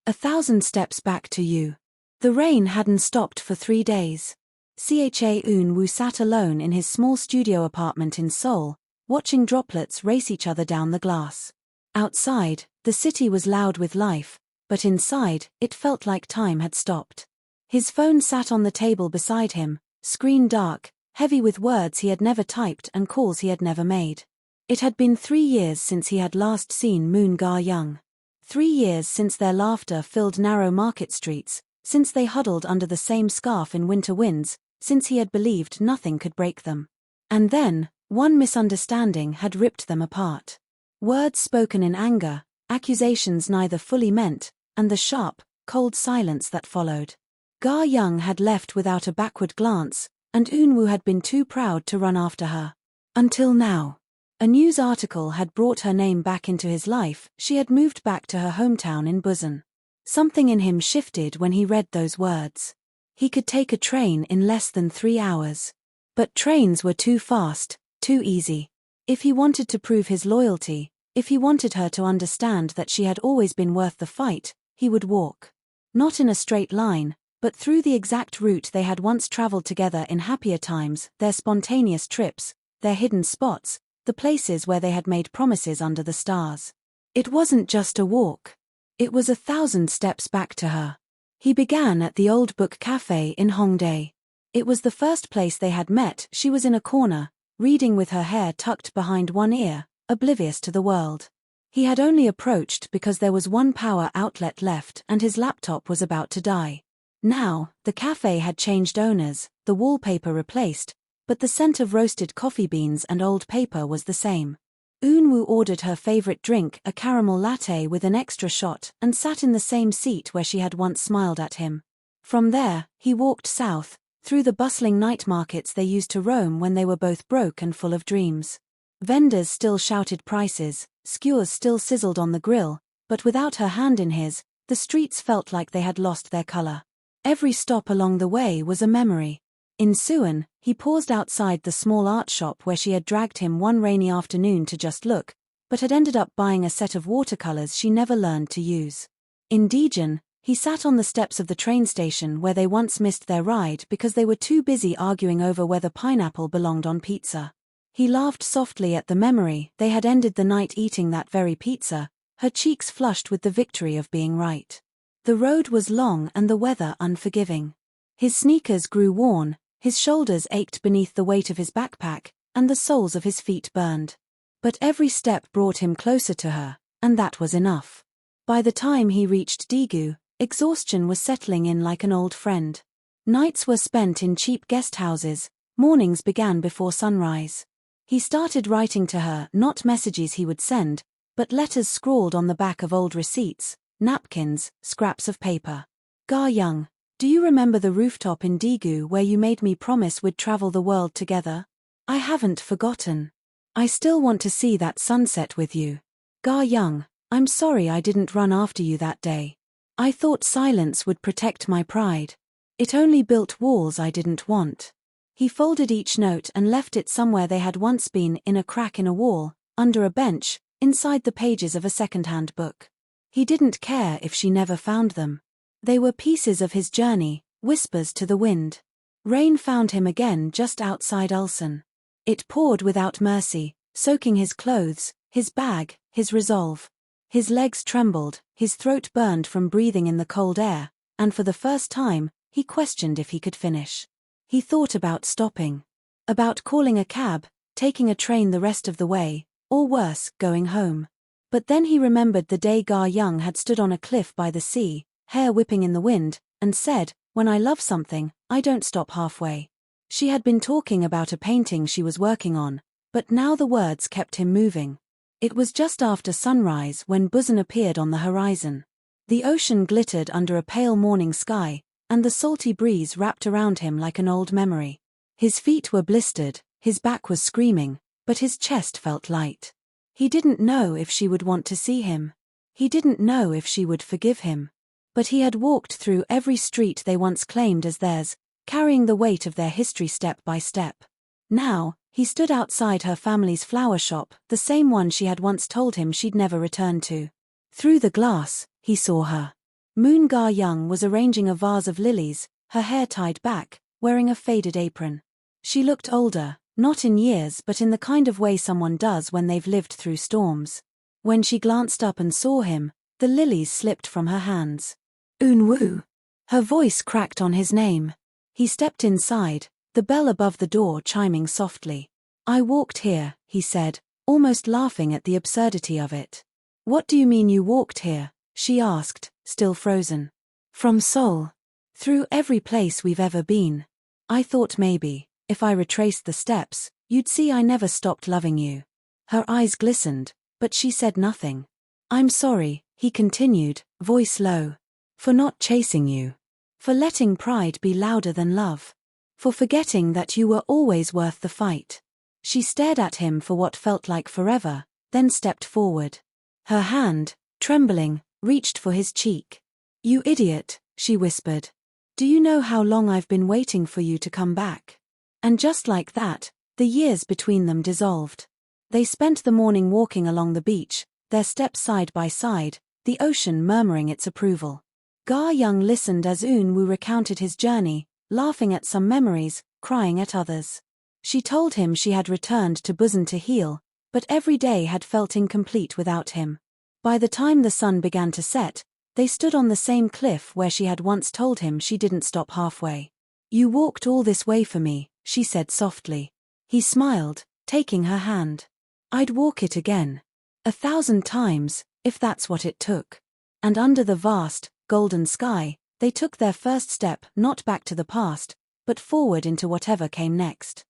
1,000 steps back to you. The rain hadn't stopped for 3 days. Eun-woo sat alone in his small studio apartment in Seoul, watching droplets race each other down the glass. Outside, the city was loud with life, but inside, it felt like time had stopped. His phone sat on the table beside him, screen dark, heavy with words he had never typed and calls he had never made. It had been 3 years since he had last seen Moon Ga-young. 3 years since their laughter filled narrow market streets, since they huddled under the same scarf in winter winds, since he had believed nothing could break them. And then, one misunderstanding had ripped them apart. Words spoken in anger, accusations neither fully meant, and the sharp, cold silence that followed. Ga-young had left without a backward glance, and Eun-woo had been too proud to run after her. Until now. A news article had brought her name back into his life. She had moved back to her hometown in Busan. Something in him shifted when he read those words. He could take a train in less than 3 hours. But trains were too fast, too easy. If he wanted to prove his loyalty, if he wanted her to understand that she had always been worth the fight, he would walk. Not in a straight line, but through the exact route they had once traveled together in happier times, their spontaneous trips, their hidden spots, the places where they had made promises under the stars. It wasn't just a walk. It was 1,000 steps back to her. He began at the Old Book Cafe in Hongdae. It was the first place they had met. She was in a corner, reading with her hair tucked behind one ear, oblivious to the world. He had only approached because there was one power outlet left and his laptop was about to die. Now, the cafe had changed owners, the wallpaper replaced, but the scent of roasted coffee beans and old paper was the same. Eun-woo ordered her favorite drink, a caramel latte with an extra shot, and sat in the same seat where she had once smiled at him. From there, he walked south, through the bustling night markets they used to roam when they were both broke and full of dreams. Vendors still shouted prices, skewers still sizzled on the grill, but without her hand in his, the streets felt like they had lost their color. Every stop along the way was a memory. In Suwon, he paused outside the small art shop where she had dragged him one rainy afternoon to just look, but had ended up buying a set of watercolors she never learned to use. In Daejeon, he sat on the steps of the train station where they once missed their ride because they were too busy arguing over whether pineapple belonged on pizza. He laughed softly at the memory. They had ended the night eating that very pizza, her cheeks flushed with the victory of being right. The road was long and the weather unforgiving. His sneakers grew worn, his shoulders ached beneath the weight of his backpack, and the soles of his feet burned. But every step brought him closer to her, and that was enough. By the time he reached Daegu, exhaustion was settling in like an old friend. Nights were spent in cheap guest houses, mornings began before sunrise. He started writing to her, not messages he would send, but letters scrawled on the back of old receipts, napkins, scraps of paper. Ga-young, do you remember the rooftop in Daegu where you made me promise we'd travel the world together? I haven't forgotten. I still want to see that sunset with you. Ga-young, I'm sorry I didn't run after you that day. I thought silence would protect my pride. It only built walls I didn't want. He folded each note and left it somewhere they had once been, in a crack in a wall, under a bench, inside the pages of a second-hand book. He didn't care if she never found them. They were pieces of his journey, whispers to the wind. Rain found him again just outside Ulsan. It poured without mercy, soaking his clothes, his bag, his resolve. His legs trembled, his throat burned from breathing in the cold air, and for the first time, he questioned if he could finish. He thought about stopping. About calling a cab, taking a train the rest of the way, or worse, going home. But then he remembered the day Ga-young had stood on a cliff by the sea, hair whipping in the wind, and said, "When I love something, I don't stop halfway." She had been talking about a painting she was working on, but now the words kept him moving. It was just after sunrise when Busan appeared on the horizon. The ocean glittered under a pale morning sky, and the salty breeze wrapped around him like an old memory. His feet were blistered, his back was screaming, but his chest felt light. He didn't know if she would want to see him. He didn't know if she would forgive him. But he had walked through every street they once claimed as theirs, carrying the weight of their history step by step. Now, he stood outside her family's flower shop, the same one she had once told him she'd never return to. Through the glass, he saw her. Moon Ga-young was arranging a vase of lilies, her hair tied back, wearing a faded apron. She looked older, not in years but in the kind of way someone does when they've lived through storms. When she glanced up and saw him, the lilies slipped from her hands. Eun-woo. Her voice cracked on his name. He stepped inside, the bell above the door chiming softly. I walked here, he said, almost laughing at the absurdity of it. What do you mean you walked here? She asked, still frozen. From Seoul. Through every place we've ever been. I thought maybe, if I retraced the steps, you'd see I never stopped loving you. Her eyes glistened, but she said nothing. I'm sorry, he continued, voice low. For not chasing you. For letting pride be louder than love. For forgetting that you were always worth the fight. She stared at him for what felt like forever, then stepped forward. Her hand, trembling, reached for his cheek. You idiot, she whispered. Do you know how long I've been waiting for you to come back? And just like that, the years between them dissolved. They spent the morning walking along the beach, their steps side by side, the ocean murmuring its approval. Ga-young listened as Eun-woo recounted his journey, laughing at some memories, crying at others. She told him she had returned to Busan to heal, but every day had felt incomplete without him. By the time the sun began to set, they stood on the same cliff where she had once told him she didn't stop halfway. You walked all this way for me, she said softly. He smiled, taking her hand. I'd walk it again. 1,000 times, if that's what it took. And under the vast, golden sky, they took their first step not back to the past, but forward into whatever came next.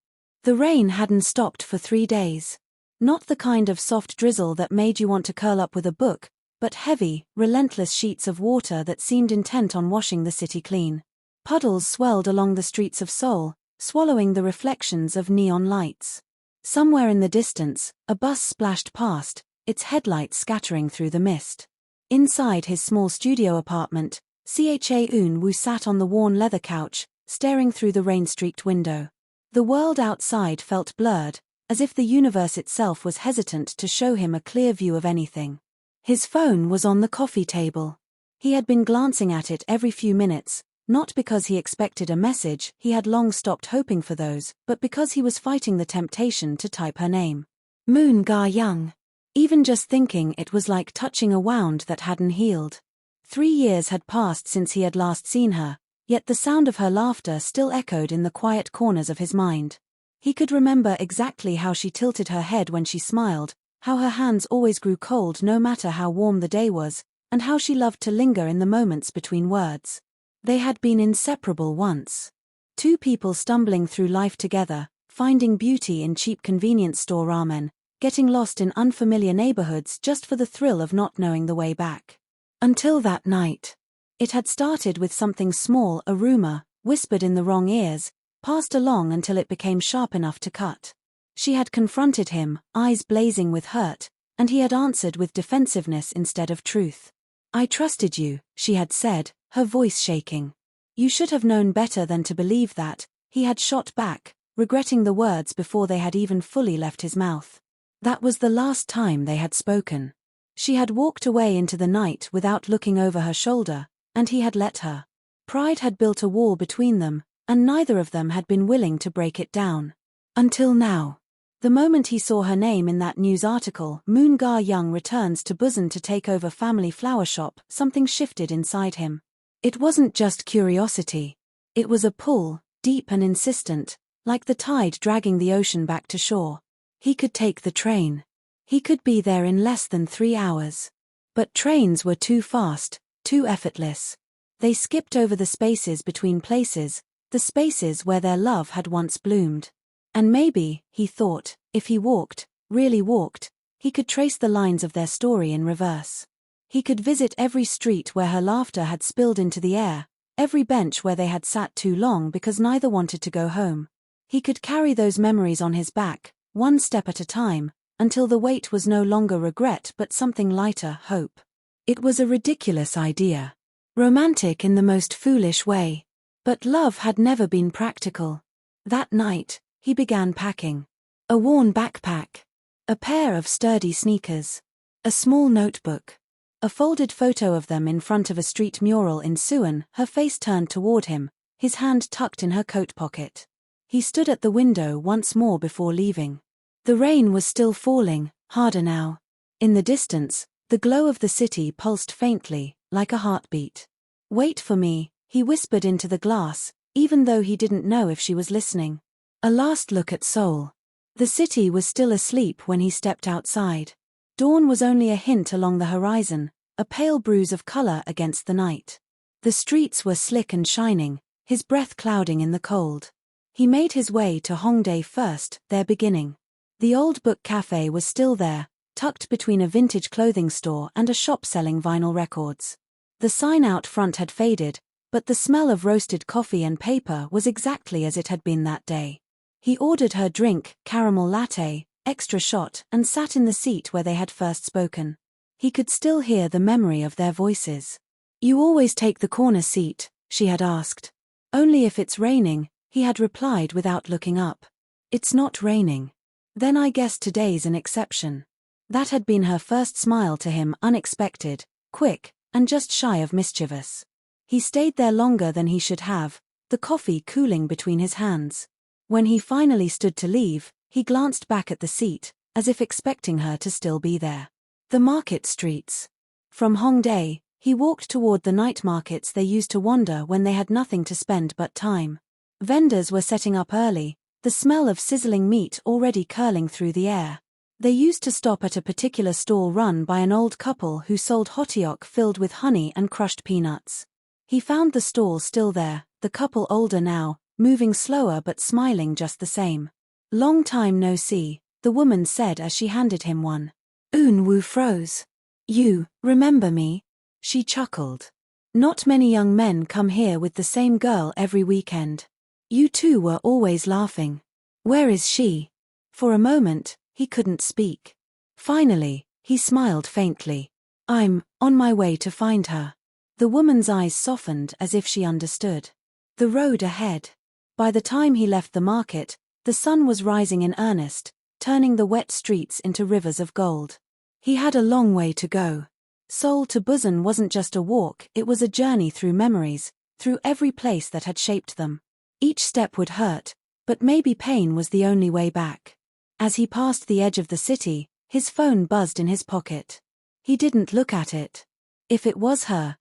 The rain hadn't stopped for 3 days. Not the kind of soft drizzle that made you want to curl up with a book, but heavy, relentless sheets of water that seemed intent on washing the city clean. Puddles swelled along the streets of Seoul, swallowing the reflections of neon lights. Somewhere in the distance, a bus splashed past, its headlights scattering through the mist. Inside his small studio apartment, Cha-eun-woo sat on the worn leather couch, staring through the rain-streaked window. The world outside felt blurred, as if the universe itself was hesitant to show him a clear view of anything. His phone was on the coffee table. He had been glancing at it every few minutes, not because he expected a message, he had long stopped hoping for those, but because he was fighting the temptation to type her name. Moon Ga-young. Even just thinking it was like touching a wound that hadn't healed. 3 years had passed since he had last seen her, yet the sound of her laughter still echoed in the quiet corners of his mind. He could remember exactly how she tilted her head when she smiled, how her hands always grew cold no matter how warm the day was, and how she loved to linger in the moments between words. They had been inseparable once. 2 people stumbling through life together, finding beauty in cheap convenience store ramen, getting lost in unfamiliar neighborhoods just for the thrill of not knowing the way back. Until that night. It had started with something small, a rumor, whispered in the wrong ears, passed along until it became sharp enough to cut. She had confronted him, eyes blazing with hurt, and he had answered with defensiveness instead of truth. I trusted you, she had said, her voice shaking. You should have known better than to believe that, he had shot back, regretting the words before they had even fully left his mouth. That was the last time they had spoken. She had walked away into the night without looking over her shoulder, and he had let her. Pride had built a wall between them, and neither of them had been willing to break it down. Until now. The moment he saw her name in that news article, Moon Ga-young returns to Busan to take over family flower shop, something shifted inside him. It wasn't just curiosity. It was a pull, deep and insistent, like the tide dragging the ocean back to shore. He could take the train. He could be there in less than 3 hours. But trains were too fast, too effortless. They skipped over the spaces between places, the spaces where their love had once bloomed. And maybe, he thought, if he walked, really walked, he could trace the lines of their story in reverse. He could visit every street where her laughter had spilled into the air, every bench where they had sat too long because neither wanted to go home. He could carry those memories on his back, one step at a time, until the weight was no longer regret but something lighter, hope. It was a ridiculous idea. Romantic in the most foolish way. But love had never been practical. That night, he began packing. A worn backpack. A pair of sturdy sneakers. A small notebook. A folded photo of them in front of a street mural in Suwon, her face turned toward him, his hand tucked in her coat pocket. He stood at the window once more before leaving. The rain was still falling, harder now. In the distance, the glow of the city pulsed faintly, like a heartbeat. "Wait for me," he whispered into the glass, even though he didn't know if she was listening. A last look at Seoul. The city was still asleep when he stepped outside. Dawn was only a hint along the horizon, a pale bruise of color against the night. The streets were slick and shining, his breath clouding in the cold. He made his way to Hongdae first, their beginning. The old book cafe was still there, tucked between a vintage clothing store and a shop selling vinyl records. The sign out front had faded, but the smell of roasted coffee and paper was exactly as it had been that day. He ordered her drink, caramel latte, extra shot, and sat in the seat where they had first spoken. He could still hear the memory of their voices. "You always take the corner seat," she had asked. "Only if it's raining," he had replied without looking up. "It's not raining." "Then I guess today's an exception." That had been her first smile to him, unexpected, quick, and just shy of mischievous. He stayed there longer than he should have, the coffee cooling between his hands. When he finally stood to leave, he glanced back at the seat, as if expecting her to still be there. The market streets. From Hongdae, he walked toward the night markets they used to wander when they had nothing to spend but time. Vendors were setting up early, the smell of sizzling meat already curling through the air. They used to stop at a particular stall run by an old couple who sold hotteok filled with honey and crushed peanuts. He found the stall still there, the couple older now, moving slower but smiling just the same. "Long time no see," the woman said as she handed him one. Eun-woo froze. "You, remember me?" She chuckled. "Not many young men come here with the same girl every weekend. You two were always laughing. Where is she?" For a moment, he couldn't speak. Finally, he smiled faintly. "I'm on my way to find her." The woman's eyes softened as if she understood. The road ahead. By the time he left the market, the sun was rising in earnest, turning the wet streets into rivers of gold. He had a long way to go. Seoul to Busan wasn't just a walk, it was a journey through memories, through every place that had shaped them. Each step would hurt, but maybe pain was the only way back. As he passed the edge of the city, his phone buzzed in his pocket. He didn't look at it. If it was her,